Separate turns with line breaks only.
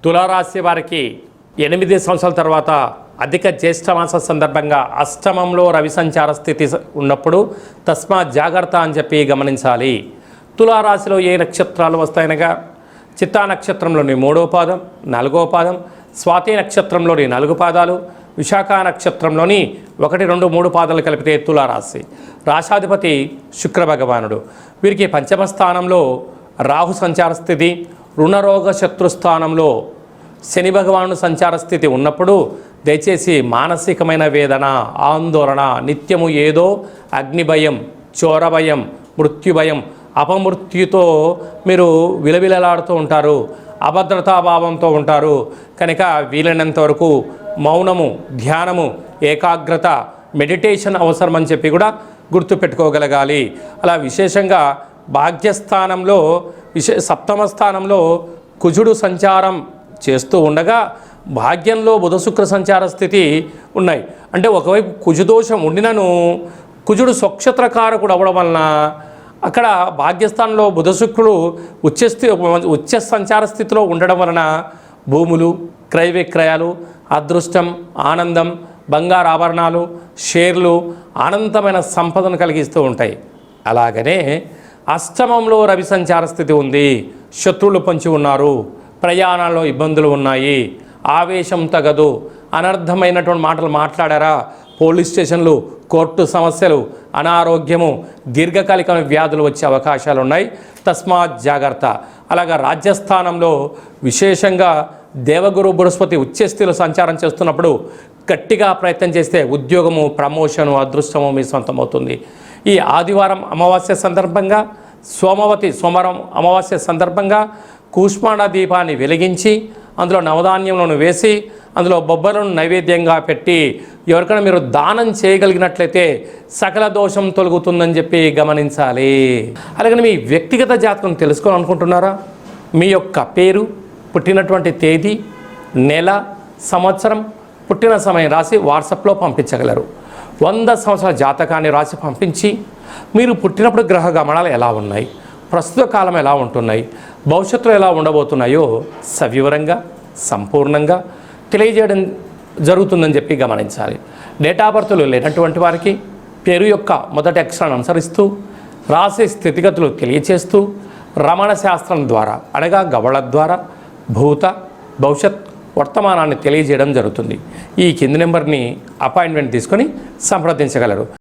తులారాశి వారికి 8 సంవత్సరాల తర్వాత అధిక జ్యేష్ఠమాస సందర్భంగా అష్టమంలో రవి సంచార స్థితి ఉన్నప్పుడు తస్మాత్ జాగ్రత్త అని చెప్పి గమనించాలి. తులారాశిలో ఏ నక్షత్రాలు వస్తాయనగా చిత్తా నక్షత్రంలోని 3వ పాదం, 4వ పాదం, స్వాతి నక్షత్రంలోని 4 పాదాలు, విశాఖ నక్షత్రంలోని 1, 2, 3 పాదాలు కలిపితే తులారాశి. రాశాధిపతి శుక్ర భగవానుడు. వీరికి పంచమ స్థానంలో రాహు సంచార స్థితి, రుణరోగ శత్రుస్థానంలో శని భగవాను సంచార స్థితి ఉన్నప్పుడు దయచేసి మానసికమైన వేదన, ఆందోళన, నిత్యము ఏదో అగ్నిభయం, చోరభయం, మృత్యుభయం, అపమృత్యుతో మీరు విలవిలలాడుతూ ఉంటారు, అభద్రతాభావంతో ఉంటారు. కనుక వీలైనంత వరకు మౌనము, ధ్యానము, ఏకాగ్రత, మెడిటేషన్ అవసరమని చెప్పి కూడా గుర్తుపెట్టుకోగలగాలి. అలా విశేషంగా భాగ్యస్థానంలో సప్తమ స్థానంలో కుజుడు సంచారం చేస్తూ ఉండగా భాగ్యంలో బుధ శుక్ర సంచార స్థితి ఉన్నాయి. అంటే ఒకవైపు కుజుదోషం ఉండినను కుజుడు స్వక్షత్రకారకుడు అవ్వడం వలన అక్కడ భాగ్యస్థానంలో బుధ శుక్రుడు ఉచ్చ సంచార స్థితిలో ఉండడం వలన భూములు, క్రయ విక్రయాలు, అదృష్టం, ఆనందం, బంగారు ఆభరణాలు, షేర్లు, అనంతమైన సంపదను కలిగిస్తూ ఉంటాయి. అలాగనే అష్టమంలో రవి సంచార స్థితి ఉంది. శత్రువులు పొంచి ఉన్నారు, ప్రయాణాల్లో ఇబ్బందులు ఉన్నాయి, ఆవేశం తగదు, అనర్థమైనటువంటి మాటలు మాట్లాడారా, పోలీస్ స్టేషన్లు, కోర్టు సమస్యలు, అనారోగ్యము, దీర్ఘకాలిక వ్యాధులు వచ్చే అవకాశాలు ఉన్నాయి. తస్మాత్ జాగ్రత్త. అలాగా రాజ్యస్థానంలో విశేషంగా దేవగురు బృహస్పతి ఉచ్చస్థితిలో సంచారం చేస్తున్నప్పుడు గట్టిగా ప్రయత్నం చేస్తే ఉద్యోగము, ప్రమోషను, అదృష్టము మీ సొంతమవుతుంది. ఈ ఆదివారం అమావాస్య సందర్భంగా సోమవారం అమావాస్య సందర్భంగా కూష్మాండ దీపాన్ని వెలిగించి అందులో నవధాన్యములను వేసి అందులో బొబ్బలను నైవేద్యంగా పెట్టి ఎవరికైనా మీరు దానం చేయగలిగినట్లయితే సకల దోషం తొలగుతుందని చెప్పి గమనించాలి. అలాగే మీ వ్యక్తిగత జాతకం తెలుసుకోవాలనుకుంటున్నారా? మీ యొక్క పేరు, పుట్టినటువంటి తేదీ, నెల, సంవత్సరం, పుట్టిన సమయం రాసి వాట్సాప్లో పంపించగలరు. 100 సంవత్సరాల జాతకాన్ని రాసి పంపించి మీరు పుట్టినప్పుడు గ్రహ గమనాలు ఎలా ఉన్నాయి, ప్రస్తుత కాలం ఎలా ఉంటున్నాయి, భవిష్యత్తులో ఎలా ఉండబోతున్నాయో సవివరంగా సంపూర్ణంగా తెలియజేయడం జరుగుతుందని చెప్పి గమనించాలి. డేటా బర్త్లు లేనటువంటి వారికి పేరు యొక్క మొదటి అక్షరాన్ని అనుసరిస్తూ రాసే స్థితిగతులు తెలియచేస్తూ రమణ శాస్త్రం ద్వారా అనగా గవళ ద్వారా భూత, భవిష్యత్, వర్తమానాన్ని తెలియజేయడం జరుగుతుంది. ఈ కింది నెంబర్ని అపాయింట్మెంట్ తీసుకొని సంప్రదించగలరు.